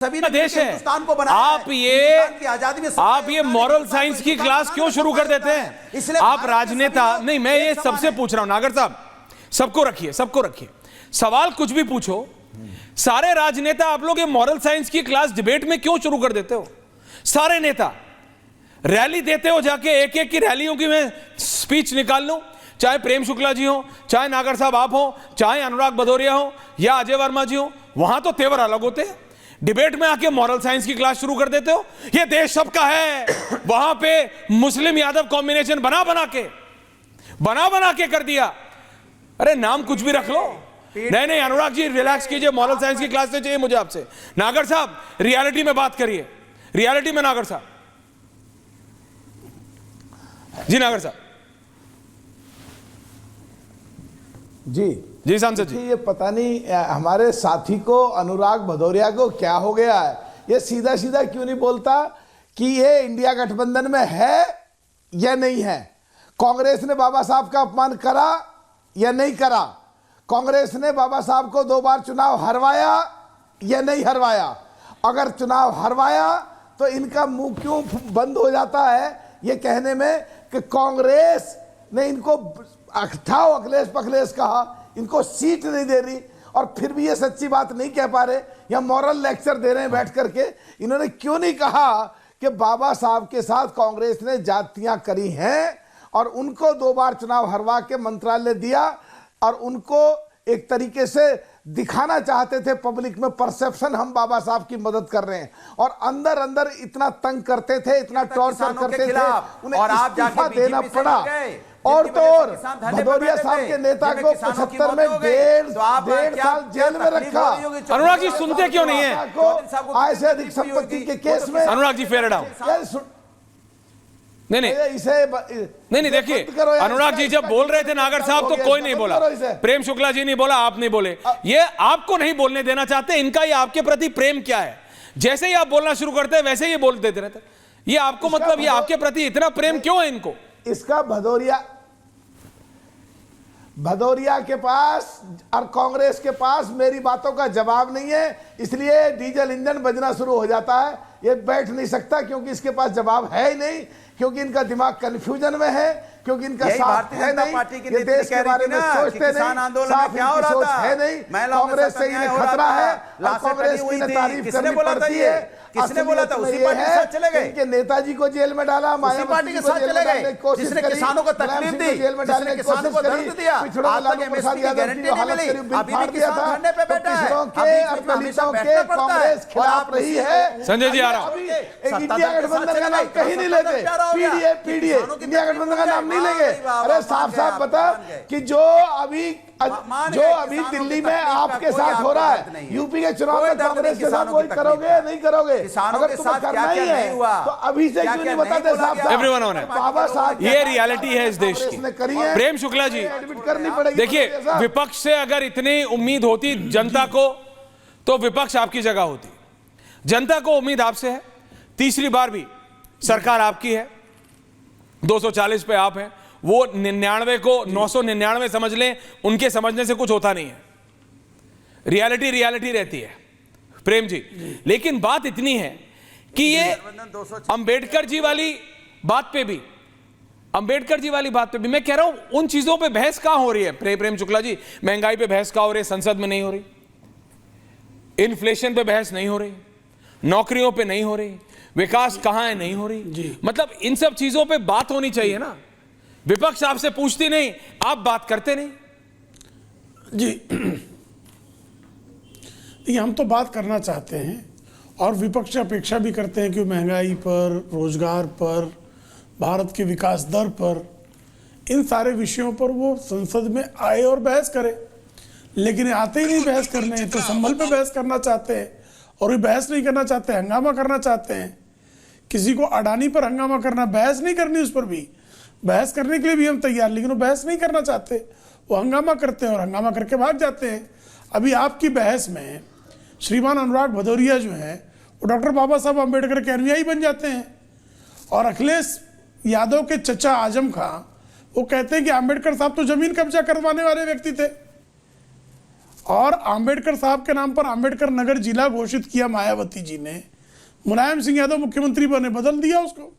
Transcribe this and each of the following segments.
सभी देश है हिंदुस्तान को बनाया आप है। ये मॉरल साइंस की क्लास क्यों शुरू कर देते हैं? इसलिए आप राजनेता नहीं, मैं ये सबसे पूछ रहा हूं नागर साहब, सबको रखिए, सवाल कुछ भी पूछो, सारे राजनेता आप लोग ये मॉरल साइंस की क्लास डिबेट में क्यों शुरू कर देते हो? सारे नेता रैली देते हो, जाके एक एक की रैलियों की मैं स्पीच निकाल लूं, चाहे प्रेम शुक्ला जी हो, चाहे नागर साहब आप हो, चाहे अनुराग भदौरिया हो या अजय वर्मा जी हो, वहां तो तेवर अलग होते हैं। डिबेट में आके मॉरल साइंस की क्लास शुरू कर देते हो। ये देश सबका है, वहां पे मुस्लिम यादव कॉम्बिनेशन बना बना के कर दिया। अरे नाम कुछ भी रख लो। नहीं अनुराग जी रिलैक्स कीजिए, मॉरल साइंस की क्लास से चाहिए मुझे आपसे। नागर साहब रियलिटी में बात करिए, रियलिटी में नागर साहब जी, नागर साहब जी सांसद जी। ये पता नहीं हमारे साथी को अनुराग भदौरिया को क्या हो गया है, ये सीधा सीधा क्यों नहीं बोलता कि ये इंडिया गठबंधन में है या नहीं है? कांग्रेस ने बाबा साहब का अपमान करा या नहीं करा? कांग्रेस ने बाबा साहब को 2 बार चुनाव हरवाया या नहीं हरवाया? अगर चुनाव हरवाया तो इनका मुंह क्यों बंद हो जाता है ये कहने में कि कांग्रेस ने इनको अठाओ अखिलेश पखलेश कहा, इनको सीट नहीं दे रही, और फिर भी ये सच्ची बात नहीं कह पा रहे या मॉरल लेक्चर दे रहे हैं बैठ करके। इन्होंने क्यों नहीं कहा कि बाबा साहब के साथ कांग्रेस ने जातियां करी हैं और उनको 2 बार चुनाव हरवा के मंत्रालय दिया और उनको एक तरीके से दिखाना चाहते थे पब्लिक में परसेप्शन हम बाबा साहब की मदद कर रहे हैं, और अंदर अंदर इतना तंग करते थे, इतना टॉर्चर करते थे, उन्हें इस्तीफा देना पड़ा। और तो और भदौरिया साहब के नेता को 75 में डेढ़ साल जेल में रखा। अनुराग जी सुनते क्यों नहीं है? आय से अधिक संपत्ति के केस में अनुराग जी फेयर डाउन। नहीं देखिए, अनुराग जी जब बोल रहे थे नागर साहब तो कोई नहीं बोला, प्रेम शुक्ला जी नहीं बोला, आप नहीं बोले। ये आपको नहीं बोलने देना चाहते, इनका ये आपके प्रति प्रेम क्या है? जैसे ही आप बोलना शुरू करते हैं वैसे ही बोल देते रहते। ये आपको मतलब ये आपके प्रति इतना प्रेम क्यों है इनको? इसका भदौरिया के पास और कांग्रेस के पास मेरी बातों का जवाब नहीं है, इसलिए डीजल इंजन बजना शुरू हो जाता है। ये बैठ नहीं सकता क्योंकि इसके पास जवाब है ही नहीं, क्योंकि इनका दिमाग कंफ्यूजन में है, क्योंकि इनका साथ है नहीं, ये देश के बारे में सोचते नहीं, साफ इनकी सोच है नहीं। कांग्रेस से इन्हें खतरा है और कांग्रेस की इन्हें तारीफ करनी पड़ती है। किसने बोला था? उसी पार्टी के साथ चले गए, इनके नेताजी को जेल में डाला, उसी पार्टी के साथ चले गए जिसने किसानों को तकलीफ दी, जेल में डालने की कोशिश करी, पिछड़ों को लालू प्रसाद यादव की हालत करीब फाड़ दिया था। पिछड़ों के और दलितों के कांग्रेस खिलाफ रही है। संजय जी आ रहा हूं, इंडिया गठबंधन का नाम कहीं नहीं लेते, पीडीए इंडिया गठबंधन का नाम नहीं लेंगे। अरे साफ साफ बता कि जो अभी दिल्ली में आपके साथ हो रहा है, यूपी के चुनाव में कांग्रेस के साथ वही करोगे या नहीं करोगे? अगर तुम्हें करना ही है तो अभी से क्यों नहीं बताते साहब? एवरीवन ऑन है, बाबा साहब ये रियलिटी है इस देश की। प्रेम शुक्ला जी करनी पड़ेगी। देखिए, विपक्ष से अगर इतनी उम्मीद होती जनता को तो विपक्ष आपकी जगह होती। जनता को उम्मीद आपसे है, तीसरी बार भी सरकार आपकी है, 240 पे आप हैं, वो 99 को 999 समझ लें, उनके समझने से कुछ होता नहीं है। रियलिटी रहती है प्रेम जी। लेकिन बात इतनी है कि ये अंबेडकर जी वाली बात पे भी मैं कह रहा हूं उन चीजों पे बहस कहां हो रही है? प्रेम शुक्ला जी, महंगाई पे बहस कहां हो रही है? संसद में नहीं हो रही। इन्फ्लेशन पे बहस नहीं हो रही, नौकरियों पे नहीं हो रही, विकास कहां है नहीं हो रही। मतलब इन सब चीजों पे बात होनी चाहिए ना। विपक्ष आपसे पूछती नहीं, आप बात करते नहीं जी। हम तो बात करना चाहते हैं और विपक्ष अपेक्षा भी करते हैं कि महंगाई पर, रोजगार पर, भारत के विकास दर पर, इन सारे विषयों पर वो संसद में आए और बहस करे। लेकिन आते ही नहीं बहस करने, तो संभल पे बहस करना चाहते हैं और वे बहस नहीं करना चाहते, हंगामा करना चाहते हैं। किसी को अडानी पर हंगामा करना, बहस नहीं करनी उस पर भी, बहस करने के लिए भी हम तैयार, लेकिन वो बहस नहीं करना चाहते, वो हंगामा करते हैं और हंगामा करके भाग जाते हैं। अभी आपकी बहस में श्रीमान अनुराग भदौरिया जो हैं वो डॉक्टर बाबा साहब अम्बेडकर के अनुयायी बन जाते हैं, और अखिलेश यादव के चचा आजम खां वो कहते हैं कि अम्बेडकर साहब तो जमीन कब्जा करवाने वाले व्यक्ति थे। और आंबेडकर साहब के नाम पर आंबेडकर नगर जिला घोषित किया मायावती जी ने। मुलायम सिंह यादव मुख्यमंत्री बने, बदल दिया उसको।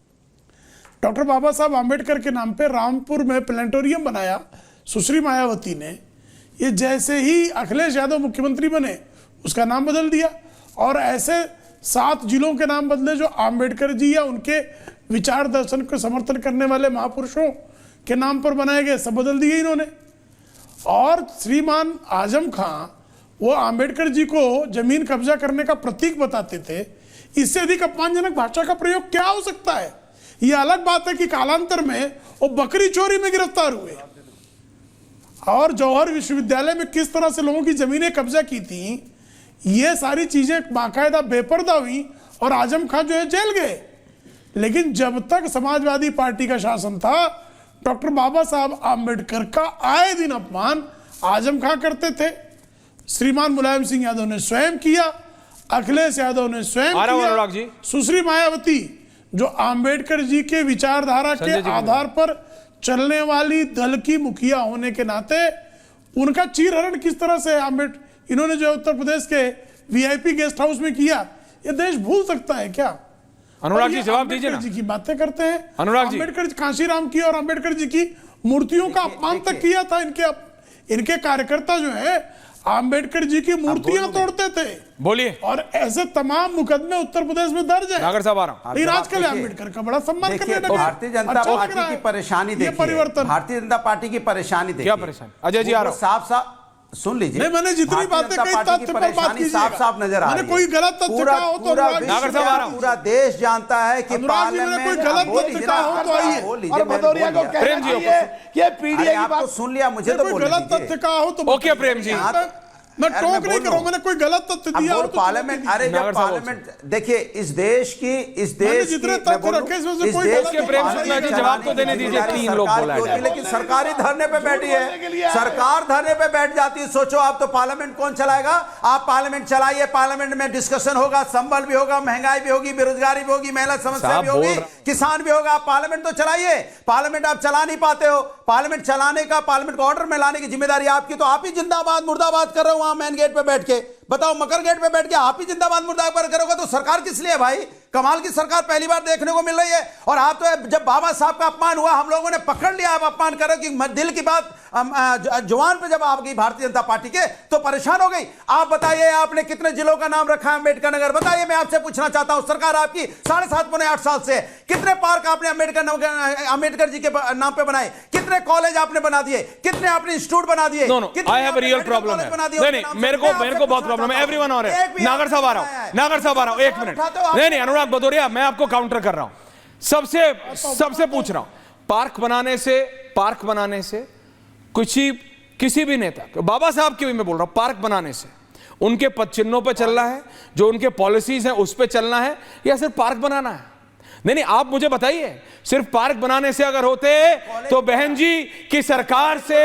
डॉक्टर बाबा साहब आंबेडकर के नाम पे रामपुर में प्लेनेटोरियम बनाया सुश्री मायावती ने। ये जैसे ही अखिलेश यादव मुख्यमंत्री बने उसका नाम बदल दिया। और ऐसे 7 जिलों के नाम बदले जो आंबेडकर जी या उनके विचार दर्शन को समर्थन करने वाले महापुरुषों के नाम पर बनाए गए, सब बदल दिए इन्होंने। और श्रीमान आजम खां वो आंबेडकर जी को जमीन कब्जा करने का प्रतीक बताते थे। इससे अधिक अपमानजनक भाषा का प्रयोग क्या हो सकता है? यह अलग बात है कि कालांतर में वो बकरी चोरी में गिरफ्तार हुए और जौहर विश्वविद्यालय में किस तरह से लोगों की जमीनें कब्जा की थी, ये सारी चीजें बाकायदा बेपर्दा हुई और आजम खां जो है जेल गए। लेकिन जब तक समाजवादी पार्टी का शासन था, डॉक्टर बाबा साहब आंबेडकर का आए दिन अपमान आजम खां करते थे। श्रीमान मुलायम सिंह यादव ने स्वयं किया, अखिलेश यादव ने स्वयं किया, सुश्री मायावती जो आंबेडकर जी के विचारधारा के आधार पर चलने वाली दल की मुखिया होने के नाते उनका चीरहरण किस तरह से इन्होंने जो उत्तर प्रदेश के वीआईपी गेस्ट हाउस में किया, ये देश भूल सकता है क्या? अनुराग जी जवाब दीजिए ना। जी की बातें करते हैं अनुराग जी। अम्बेडकर कांशीराम की और अम्बेडकर जी की मूर्तियों का अपमान तक किया था। इनके कार्यकर्ता जो है अम्बेडकर जी की मूर्तियां तोड़ते थे। बोलिए। और ऐसे तमाम मुकदमे उत्तर प्रदेश में दर्ज है। नागर साहब आ रहा हूं। आजकल अम्बेडकर का बड़ा सम्मान करने लगे। भारतीय जनता पार्टी की परेशानी देखिए, परिवर्तन भारतीय जनता पार्टी की परेशानी देखिए। क्या परेशानी? अजय जी आ रहा हूं। साफ सुन लीजिए। नहीं, मैंने जितनी बातें कही तथ्य पर बात कीजिए। साफ नजर आ रही है। कोई गलत तथ्य कहा हो तो नागर साहब आ रहा हूं। पूरा देश जानता है कि पार्लियामेंट कोई गलत तथ्य कहा हो तो आइए। और भदौरिया को कहना चाहिए कि पीडीए की बात सुन लिया, मुझे तो कोई गलत तथ्य कहा हो तो ओके प्रेम जी, मैं टोक नहीं कर रहा हूं, मैंने कोई गलत तथ्य दिया हो तो पार्लियामेंट। अरे जब पार्लियामेंट देखिए इस देश जितने तथ्य रखे इसमें कोई गलत के प्रेम से जवाब तो देने दीजिए। 3 लोग बोला है, लेकिन सरकारी धरने पे बैठी है, सरकार धरने पे बैठ जाती है। सोचो आप तो पार्लियामेंट कौन चलाएगा? आप पार्लियामेंट चलाइए, पार्लियामेंट में डिस्कशन होगा, संबल भी होगा, महंगाई भी होगी, बेरोजगारी भी होगी, महिला समस्या भी होगी, किसान भी होगा। पार्लियामेंट तो चलाइए। पार्लियामेंट आप चला नहीं पाते हो। पार्लियामेंट चलाने का, पार्लियामेंट को ऑर्डर में लाने की जिम्मेदारी आपकी। तो आप ही जिंदाबाद मुर्दाबाद कर रहे हो वहां मेन गेट पे बैठ के। बताओ, मकर गेट पे बैठ के आप ही जिंदाबाद मुर्दाबाद करोगे तो सरकार किस लिए भाई? कमाल की सरकार पहली बार देखने को मिल रही है। और आप तो जब बाबा साहब का अपमान हुआ, हम लोगों ने पकड़ लिया, आप अपमान करो कि दिल की बात जुबान पे जब आ गई भारतीय जनता पार्टी के तो परेशान हो गई। आप बताइए, आपने कितने जिलों का नाम रखा है अम्बेडकर नगर? बताइए, मैं आपसे पूछना चाहता हूं। सरकार आपकी 7.5 पौने 8 साल से कितने पार्क आपने अम्बेडकर जी के नाम पे बनाए? कितने कॉलेज आपने बना दिए? कितने आपने इंस्टीट्यूट बना दिए? I have a real problem है। नहीं, मेरे को बहुत प्रॉब्लम है। एवरीवन और है। नागर साहब आ रहा हूं, 1 मिनट। नहीं, अनुराग भदौरिया, मैं आपको काउंटर कर रहा हूं। सबसे पूछ रहा हूं, पार्क बनाने से किसी भी नेता, बाबा साहब की भी मैं बोल रहा हूं, पार्क बनाने से उनके पद चिन्हों पे चलना है, जो उनके पॉलिसीज हैं उस पे चलना है, या सिर्फ पार्क बनाना है? नहीं, आप मुझे बताइए, सिर्फ पार्क बनाने से अगर होते तो बहन जी की सरकार से